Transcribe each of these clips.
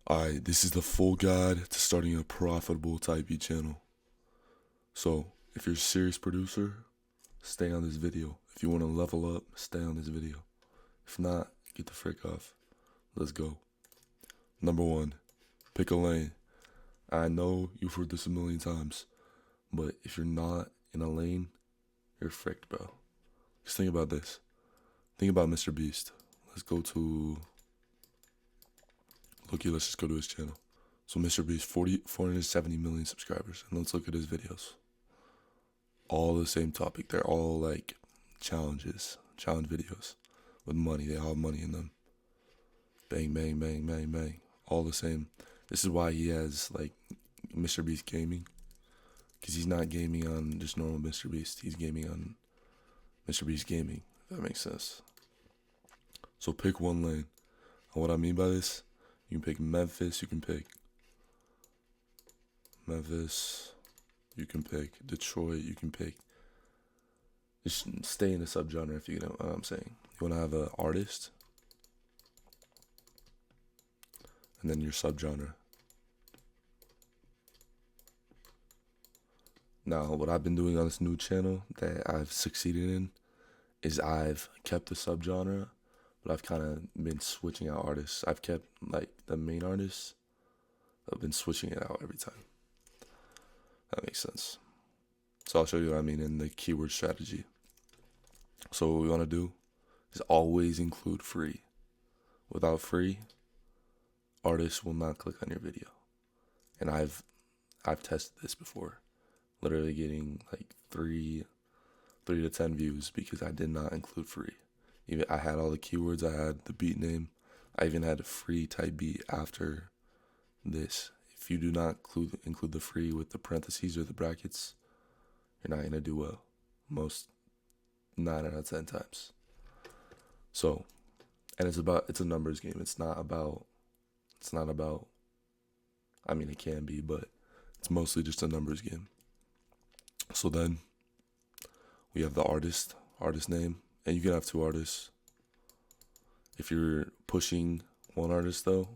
Alright, this is the full guide to starting a profitable type B channel. So, if you're a serious producer, stay on this video. If you want to level up, stay on this video. If not, get the frick off. Let's go. Number one, pick a lane. I know you've heard this a million times, but if you're not in a lane, you're fricked, bro. Just think about this. Think about Mr. Beast. Let's go to Loki, let's just go to his channel. So Mr. Beast, 470 million subscribers. And let's look at his videos. All the same topic. They're all like challenge videos with money. They all have money in them. Bang, bang, bang, bang, bang. All the same. This is why he has like Mr. Beast Gaming. Because he's not gaming on just normal Mr. Beast. He's gaming on Mr. Beast Gaming. If that makes sense. So pick one lane. And what I mean by this, you can pick Memphis, you can pick Detroit, you can pick. Just stay in the subgenre if you know what I'm saying. You want to have an artist, and then your subgenre. Now, what I've been doing on this new channel that I've succeeded in is I've kept the subgenre, but I've kind of been switching out artists. I've kept like the main artists. I've been switching it out every time. That makes sense. So I'll show you what I mean in the keyword strategy. So what we want to do is always include free. Without free, artists will not click on your video. And I've tested this before. Literally getting like 3 to 10 views because I did not include free. Even I had all the keywords, I had the beat name, I even had a free type beat after this. If you do not include the free with the parentheses or the brackets, you're not gonna do well. Most 9 out of 10 times. So, and it's a numbers game. It's not about. I mean, it can be, but it's mostly just a numbers game. So then we have the artist name, and you can have 2 artists. If you're pushing one artist though,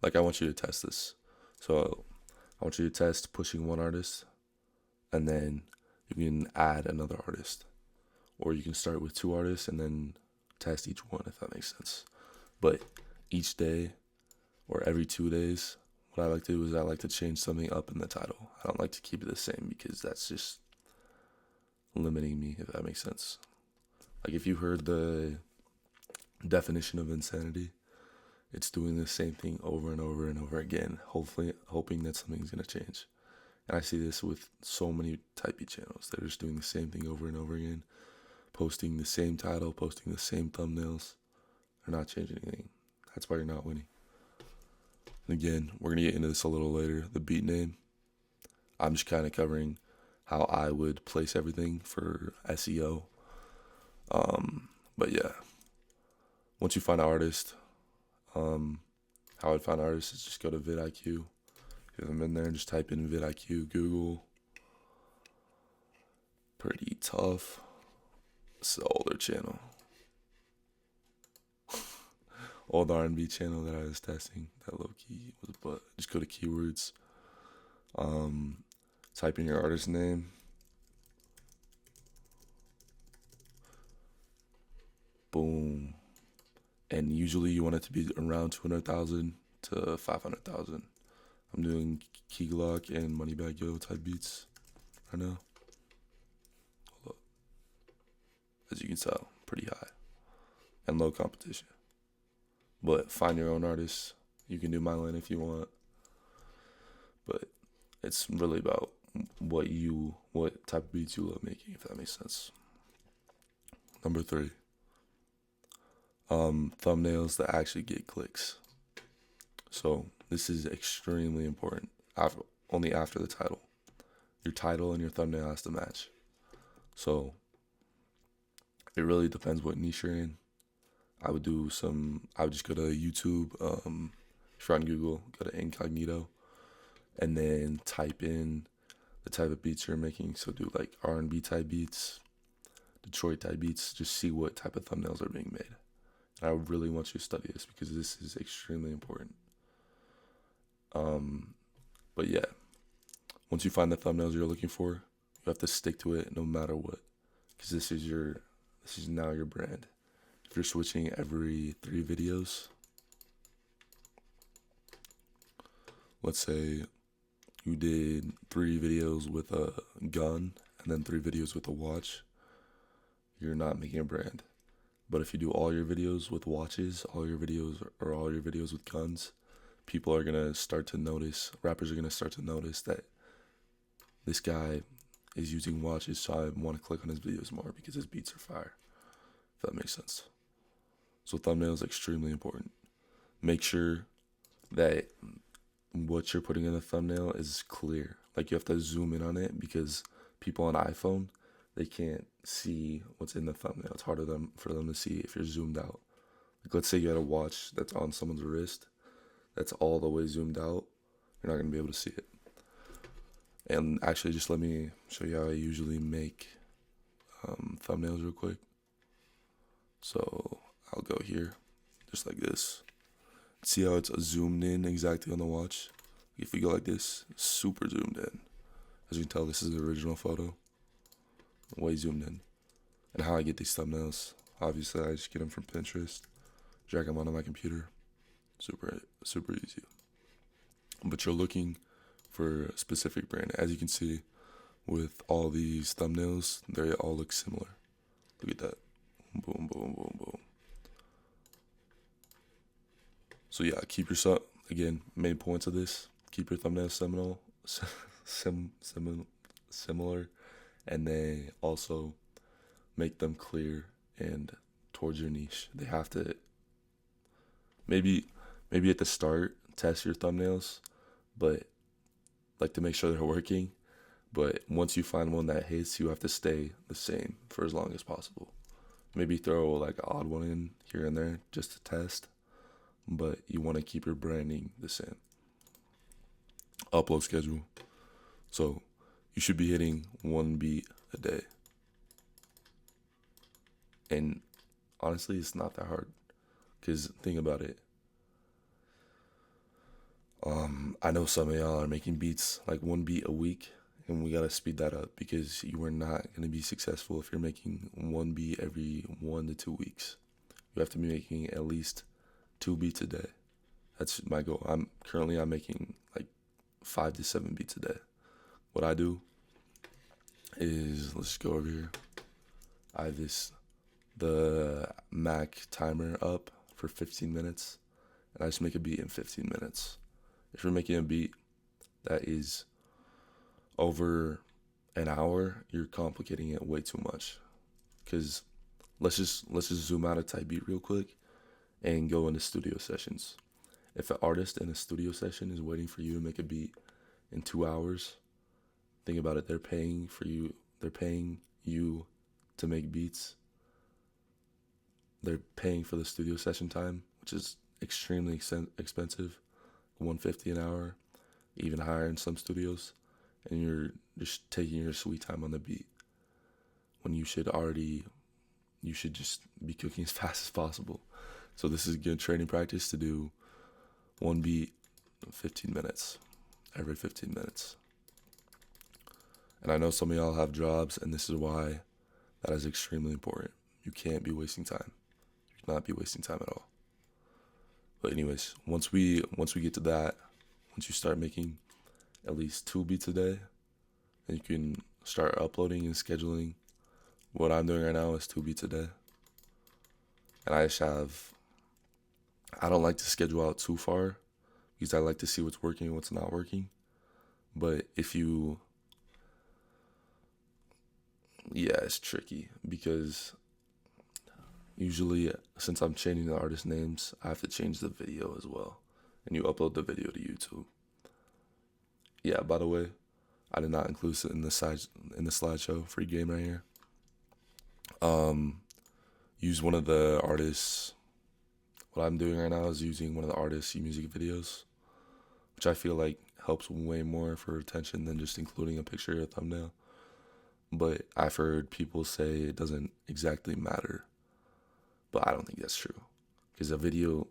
like I want you to test this. So I want you to test pushing one artist, and then you can add another artist. Or you can start with 2 artists and then test each one, if that makes sense. But each day or every 2 days, what I like to do is I like to change something up in the title. I don't like to keep it the same because that's just limiting me, if that makes sense. Like if you heard the definition of insanity, it's doing the same thing over and over and over again, hoping that something's going to change. And I see this with so many type B channels. They're just doing the same thing over and over again, posting the same title, posting the same thumbnails. They're not changing anything. That's why you're not winning. And again, we're going to get into this a little later. The beat name, I'm just kind of covering how I would place everything for SEO. But yeah, once you find an artist, how I'd find artists is just go to vidIQ. If you haven't been there, just type in vidIQ, Google. Pretty tough. It's an older channel. Old R&B channel that I was testing. That low key was, but just go to keywords. Type in your artist name. Boom. And usually you want it to be around 200,000 to 500,000. I'm doing Key Glock and Moneybagg Yo type beats right now. Hold up. As you can tell, pretty high and low competition. But find your own artists. You can do my lane if you want. But it's really about what type of beats you love making, if that makes sense. Number 3. Thumbnails that actually get clicks. So this is extremely important. Only after the title. Your title and your thumbnail has to match. So it really depends what niche you're in. I would just go to YouTube. If you're on Google, go to incognito, and then type in the type of beats you're making. So do like R&B type beats, Detroit type beats. Just see what type of thumbnails are being made. And I really want you to study this because this is extremely important. But yeah, once you find the thumbnails you're looking for, you have to stick to it no matter what, because this is now your brand. If you're switching every 3 videos, let's say you did 3 videos with a gun and then 3 videos with a watch, you're not making a brand. But if you do all your videos with watches, all your videos with guns, people are gonna start to notice, rappers are gonna start to notice that this guy is using watches, so I want to click on his videos more because his beats are fire. If that makes sense. So thumbnail is extremely important. Make sure that what you're putting in the thumbnail is clear. Like you have to zoom in on it because people on iPhone, they can't see what's in the thumbnail. It's harder for them to see if you're zoomed out. Like let's say you had a watch that's on someone's wrist, that's all the way zoomed out, you're not gonna be able to see it. And actually, just let me show you how I usually make thumbnails real quick. So I'll go here, just like this. See how it's zoomed in exactly on the watch? If we go like this, super zoomed in. As you can tell, this is the original photo. Way zoomed in. And how I get these thumbnails, obviously I just get them from Pinterest, drag them onto my computer. Super easy. But you're looking for a specific brand. As you can see, with all these thumbnails, they all look similar. Look at that. Boom, boom, boom, boom. So yeah, keep your again, main points of this, keep your thumbnails similar, and they also make them clear and towards your niche. They have to maybe at the start test your thumbnails, but like to make sure they're working. But once you find one that hits, you have to stay the same for as long as possible. Maybe throw like an odd one in here and there just to test, but you want to keep your branding the same. Upload schedule. So you should be hitting 1 beat a day. And honestly, it's not that hard. Because think about it. I know some of y'all are making beats like 1 beat a week, and we gotta speed that up because you are not gonna be successful if you're making 1 beat every 1 to 2 weeks. You have to be making at least 2 beats a day. That's my goal. I'm making like 5 to 7 beats a day. What I do is, let's go over here. I have the Mac timer up for 15 minutes, and I just make a beat in 15 minutes. If you're making a beat that is over an hour, you're complicating it way too much. Because let's just zoom out a type beat real quick and go into studio sessions. If an artist in a studio session is waiting for you to make a beat in 2 hours, think about it. They're paying you to make beats. They're paying for the studio session time, which is extremely expensive, $150 an hour, even higher in some studios, and you're just taking your sweet time on the beat when you should just be cooking as fast as possible. So this is good training practice to do 1 beat 15 minutes, every 15 minutes. And I know some of y'all have jobs, and this is why that is extremely important. You can't be wasting time. You cannot be wasting time at all. But anyways, once we get to that, once you start making at least 2 beats a day, then you can start uploading and scheduling. What I'm doing right now is 2 beats a day. And I don't like to schedule out too far because I like to see what's working and what's not working. But it's tricky because usually, since I'm changing the artist names, I have to change the video as well. And you upload the video to YouTube. Yeah, by the way, I did not include it in the slideshow. Free game right here. Use one of the artists. What I'm doing right now is using one of the artists' music videos, which I feel like helps way more for retention than just including a picture or a thumbnail. But I've heard people say it doesn't exactly matter. But I don't think that's true. Because a video,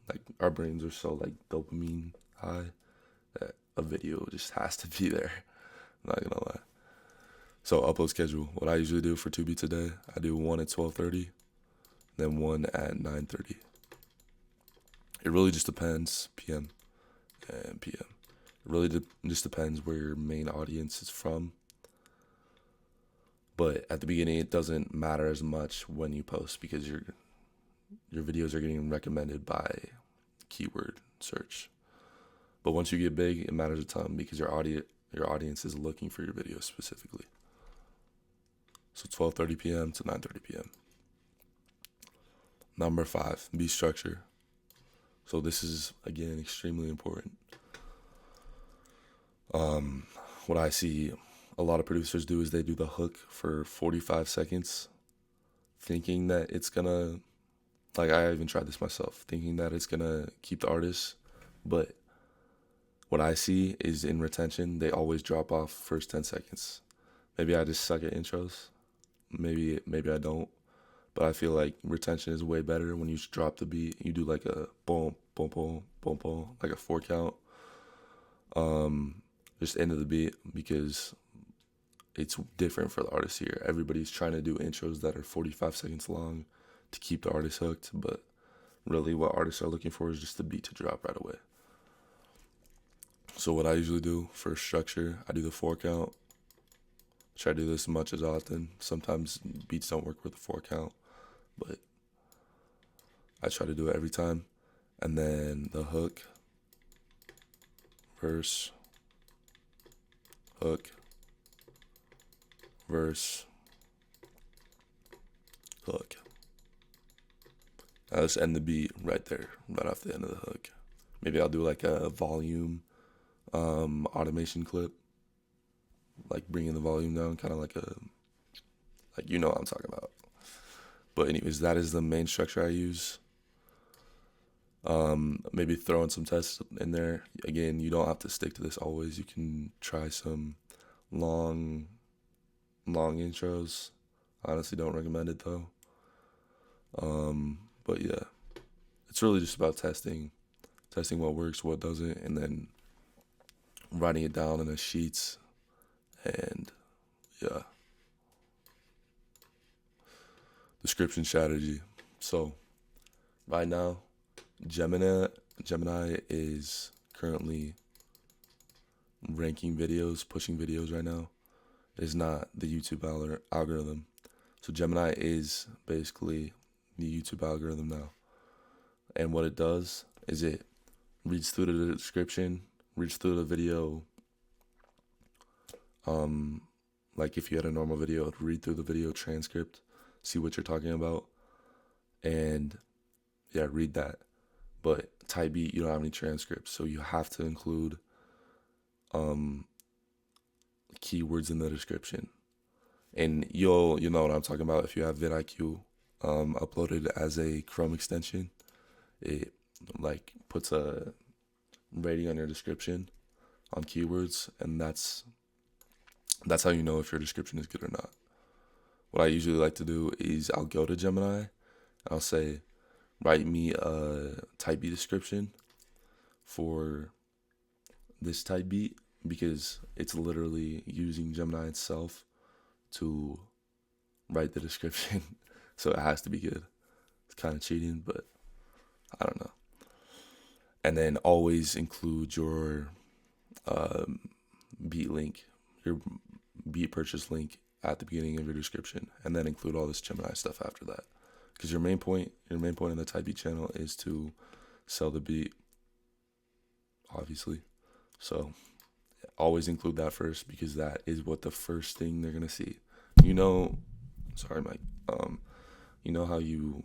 like, our brains are so, like, dopamine high video just has to be there. I'm not gonna lie. So upload schedule. What I usually do for 2 beats a day, I do one at 12:30, then one at 9:30. It really just depends, PM and PM. It really just depends where your main audience is from. But at the beginning, it doesn't matter as much when you post because your videos are getting recommended by keyword search. But once you get big, it matters a ton because your audience is looking for your videos specifically. So 12:30 p.m. to 9:30 p.m. Number 5, beat structure. So this is, again, extremely important. What I see a lot of producers do is they do the hook for 45 seconds, thinking that it's gonna, like I even tried this myself, thinking that it's gonna keep the artist. But what I see is in retention, they always drop off first 10 seconds. Maybe I just suck at intros. Maybe I don't. But I feel like retention is way better when you just drop the beat. You do like a boom, boom, boom, boom, boom, like a 4 count. Just end of the beat because it's different for the artist here. Everybody's trying to do intros that are 45 seconds long to keep the artist hooked. But really what artists are looking for is just the beat to drop right away. So what I usually do for structure, I do the 4 count. Try to do this as much as often. Sometimes beats don't work with the 4 count, but I try to do it every time. And then the hook, verse, hook, verse, hook. I'll just end the beat right there, right off the end of the hook. Maybe I'll do like a volume automation clip, like bringing the volume down, kind of like you know what I'm talking about. But anyways, that is the main structure I use. Maybe throwing some tests in there. Again, you don't have to stick to this always. You can try some long intros. Honestly, don't recommend it though. But yeah, it's really just about testing what works, what doesn't, and then writing it down in the sheets. And yeah, description strategy. So right now, Gemini is currently ranking videos, pushing videos right now. It is not the YouTube algorithm. So Gemini is basically the YouTube algorithm now. And what it does is it reads through the description, reads through the video. Like if you had a normal video, it'd read through the video transcript, see what you're talking about, and yeah, read that. But type beat, you don't have any transcripts, so you have to include keywords in the description. And you'll know what I'm talking about if you have vidIQ uploaded as a Chrome extension. It like puts a rating on your description on keywords, and that's how you know if your description is good or not. What I usually like to do is I'll go to Gemini and I'll say, write me a type beat description for this type beat, because it's literally using Gemini itself to write the description. So it has to be good. It's kind of cheating, but I don't know. And then always include your beat link, your beat purchase link at the beginning of your description, and then include all this Gemini stuff after that. Because your main point in the type beat channel is to sell the beat, obviously. So always include that first, because that is what the first thing they're gonna see. Sorry, Mike. You know how you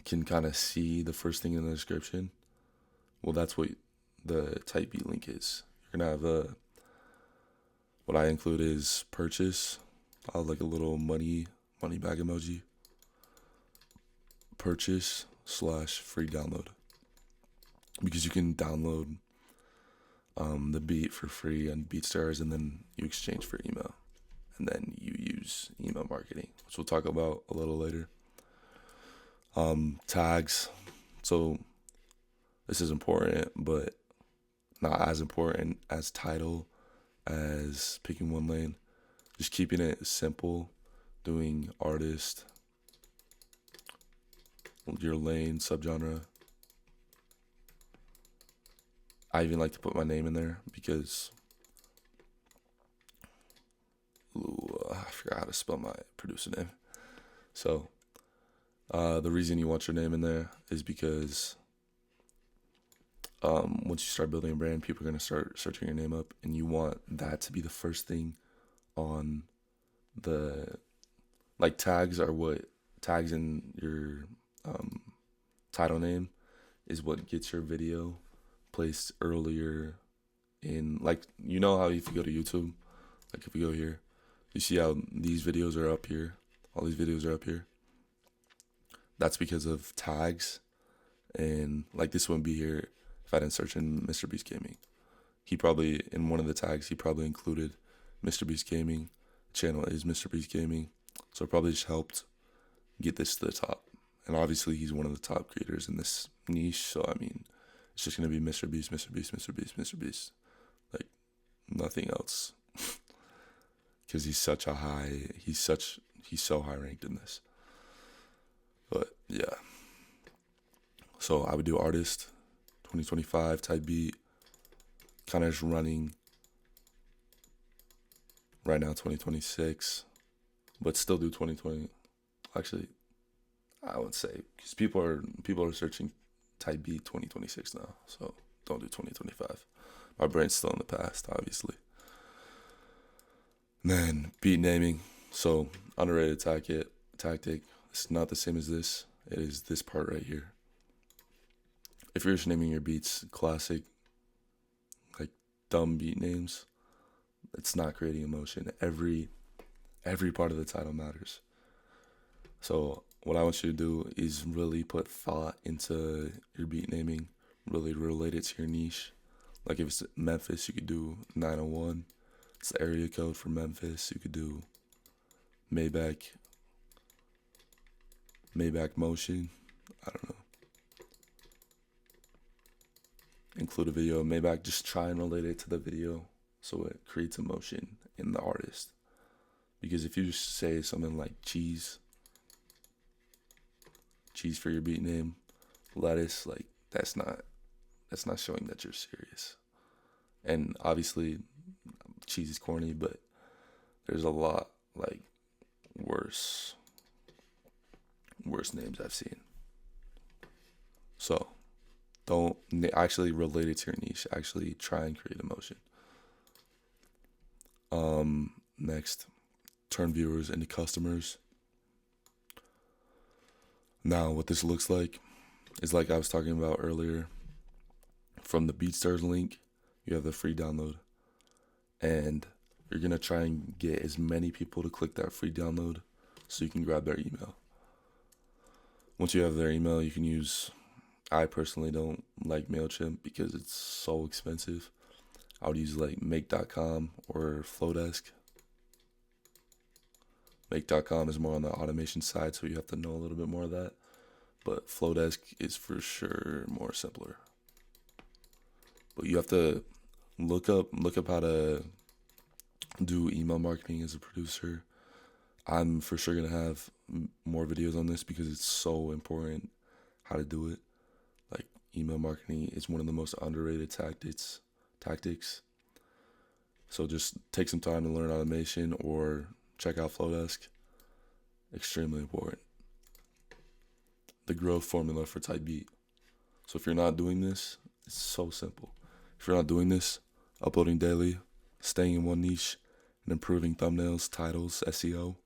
can kind of see the first thing in the description? Well, that's what the type beat link is. You're gonna have what I include is purchase. I'll have like a little money bag emoji. Purchase / free download, because you can download the beat for free on BeatStars, and then you exchange for email, and then you use email marketing, which we'll talk about a little later. Tags. So this is important, but not as important as title, as picking one lane. Just keeping it simple, doing artist, your lane, subgenre. I even like to put my name in there because I forgot how to spell my producer name. So the reason you want your name in there is because once you start building a brand, people are going to start searching your name up, and you want that to be the first thing on the, like, tags are what, tags in your title name is what gets your video placed earlier in, like, you know how if you go to YouTube, like if you go here, you see how these videos are up here, all these videos are up here. That's because of tags, and like this wouldn't be here if I didn't search in Mr. Beast Gaming. He probably, in one of the tags, he probably included Mr. Beast Gaming. Channel is Mr. Beast Gaming, so it probably just helped get this to the top. And obviously he's one of the top creators in this niche, so I mean, it's just gonna be Mr. Beast, Mr. Beast, Mr. Beast, Mr. Beast, like nothing else, because he's so high ranked in this. But yeah, so I would do artist, 2025 type beat, kind of just running right now 2026, but still do 2020. Actually, I would say because people are searching type beat 2026 now, so don't do 2025. My brain's still in the past, obviously. And then beat naming. So underrated tactic. It's not the same as this. It is this part right here. If you're just naming your beats classic, like dumb beat names, it's not creating emotion. Every part of the title matters. So what I want you to do is really put thought into your beat naming, really relate it to your niche. Like if it's Memphis, you could do 901. It's the area code for Memphis. You could do Maybach Motion. I don't know. Include a video of Maybach. Just try and relate it to the video so it creates emotion in the artist. Because if you just say something like cheese for your beat name, lettuce, like that's not showing that you're serious. And obviously cheese is corny, but there's a lot like worse names I've seen. So don't actually relate it to your niche. Actually try and create emotion. Next, turn viewers into customers. Now, what this looks like is like I was talking about earlier. From the BeatStars link, you have the free download, and you're gonna try and get as many people to click that free download so you can grab their email. Once you have their email, you can use. I personally don't like MailChimp because it's so expensive. I would use like Make.com or Flowdesk. Make.com is more on the automation side, so you have to know a little bit more of that. But Flowdesk is for sure more simpler. But you have to look up how to do email marketing as a producer. I'm for sure gonna have more videos on this because it's so important how to do it. Like email marketing is one of the most underrated tactics. So just take some time to learn automation or check out Flowdesk. Extremely important. The growth formula for type beat. So if you're not doing this, it's so simple. If you're not doing this, uploading daily, staying in one niche, and improving thumbnails, titles, SEO,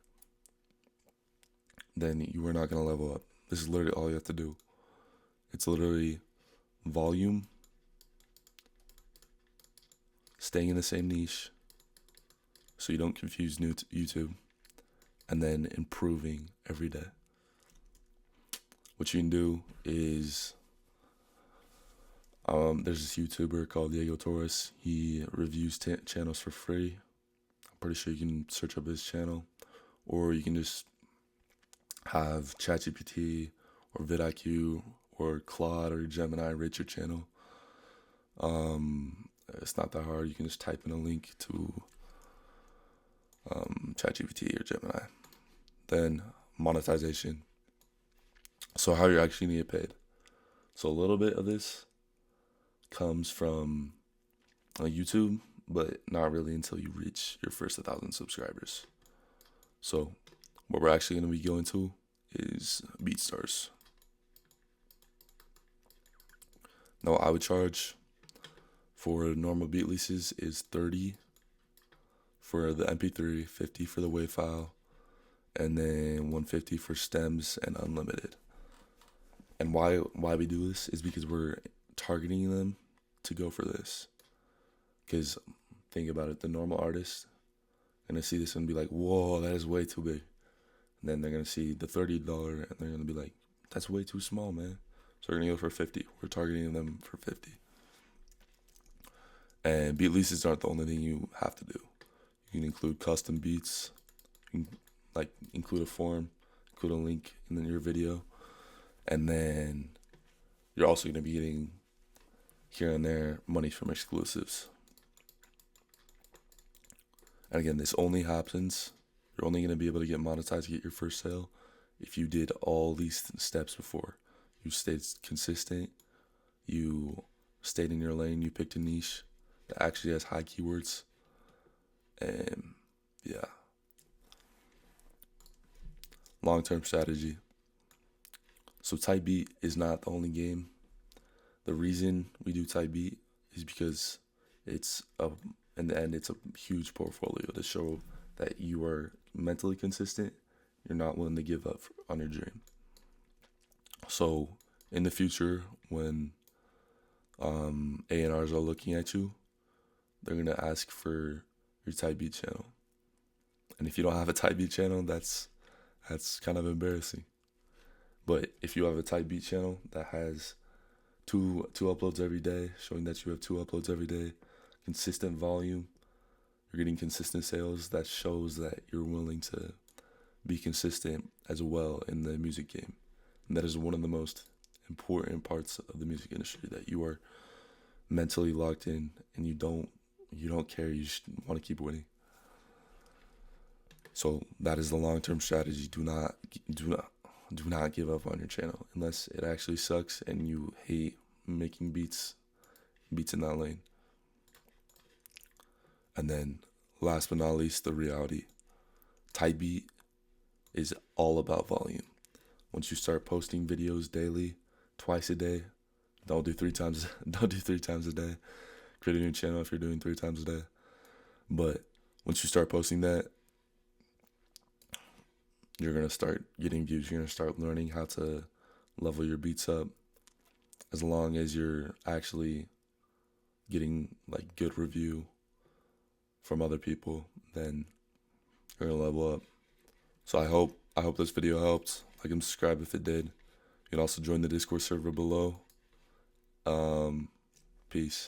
then you are not going to level up. This is literally all you have to do. It's literally volume, staying in the same niche so you don't confuse YouTube, and then improving every day. What you can do is, there's this YouTuber called Diego Torres. He reviews channels for free. I'm pretty sure you can search up his channel, or you can just have ChatGPT or vidIQ or Claude or Gemini rate your channel. It's not that hard. You can just type in a link to ChatGPT or Gemini. Then monetization. So how you're actually gonna get paid. So a little bit of this comes from YouTube, but not really until you reach your first 1,000 subscribers. So what we're actually gonna be going to is BeatStars. Now I would charge for normal beat leases is 30 for the MP3, 50 for the WAV file, and then 150 for stems and unlimited. And why we do this is because we're targeting them to go for this. Because think about it, the normal artist gonna see this and be like, whoa, that is way too big. And then they're gonna see the $30 and they're gonna be like, that's way too small, man. So we're gonna go for 50. We're targeting them for 50. And beat leases aren't the only thing you have to do. You can include custom beats, you can, like include a form, include a link in your video, and then you're also gonna be getting here and there money from exclusives. And again, this only happens, you're only gonna be able to get monetized, get your first sale, if you did all these steps before. You stayed consistent, you stayed in your lane, you picked a niche that actually has high keywords, and yeah. Long-term strategy. So type beat is not the only game. The reason we do type beat is because in the end, it's a huge portfolio to show that you are mentally consistent. You're not willing to give up on your dream. So in the future, when A&Rs are looking at you, they're gonna ask for your type beat channel. And if you don't have a type beat channel, that's kind of embarrassing. But if you have a type beat channel that has two uploads every day, showing that you have 2 uploads every day, consistent volume, you're getting consistent sales, that shows that you're willing to be consistent as well in the music game. And that is one of the most important parts of the music industry, that you are mentally locked in and you don't care, you just want to keep winning. So that is the long-term strategy. Do not give up on your channel unless it actually sucks and you hate making beats in that lane. And then last but not least, the reality. Type beat is all about volume. Once you start posting videos daily, twice a day, don't do 3 times a day. Create a new channel if you're doing 3 times a day. But once you start posting that, you're going to start getting views. You're going to start learning how to level your beats up. As long as you're actually getting like good review from other people, then you're going to level up. So I hope this video helped. Like and subscribe if it did. You can also join the Discord server below. Peace.